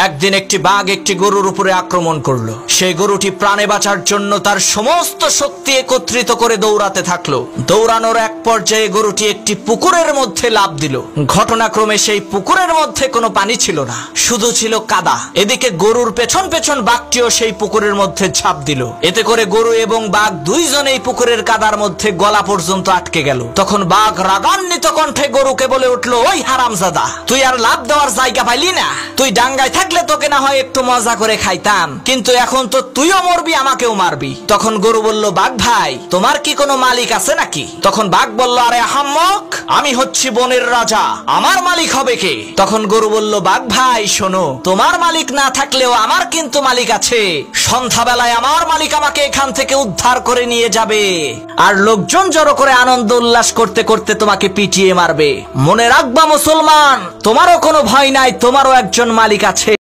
একদিন একটি বাঘ একটি গরুর উপরে আক্রমণ করলো। সেই গরুটি প্রাণে বাঁচার জন্য তার সমস্ত শক্তি একত্রিত করে দৌড়াতে থাকলো। দৌড়ানোর এক পর্যায়ে গরুটি একটি পুকুরের মধ্যে লাফ দিল। ঘটনাক্রমে সেই পুকুরের মধ্যে কোনো পানি ছিল না, শুধু ছিল কাদা। এদিকে গরুর পেছন পেছন বাঘটিও সেই পুকুরের মধ্যে ঝাঁপ দিল। এতে করে গরু এবং বাঘ দুইজনেই পুকুরের কাদার মধ্যে গলা পর্যন্ত আটকে গেল। তখন বাঘ রাগান্বিত কণ্ঠে গরুকে বলে উঠলো, ওই হারামজাদা, তুই আর লাভ দেওয়ার জায়গা পাইলি না? তুই ডাঙ্গায় থাকলে তোকে না হয় একটু মজা করে খাইতাম, কিন্তু এখন তো তুইও মরবি, আমাকেও মারবি। তখন গরু বলল, বাঘ ভাই, তোমার কি কোনো মালিক আছে নাকি? তখন বাঘ বলল, আরে আহাম্মক, আমি হচ্ছি বনের রাজা, আমার মালিক হবে কে? তখন গরু বলল, বাঘ ভাই শোনো, তোমার মালিক না থাকলেও আমার কিন্তু মালিক আছে। সন্ধ্যাবেলায় আমার মালিক আমাকে এখান থেকে উদ্ধার করে নিয়ে যাবে, আর লোকজন জড়ো করে আনন্দ উল্লাস করতে করতে তোমাকে পিটিয়ে মারবে। মনে রাখবা মুসলমান, তোমারও কোনো ভয় নাই, তোমারও একজন মালিক আছে।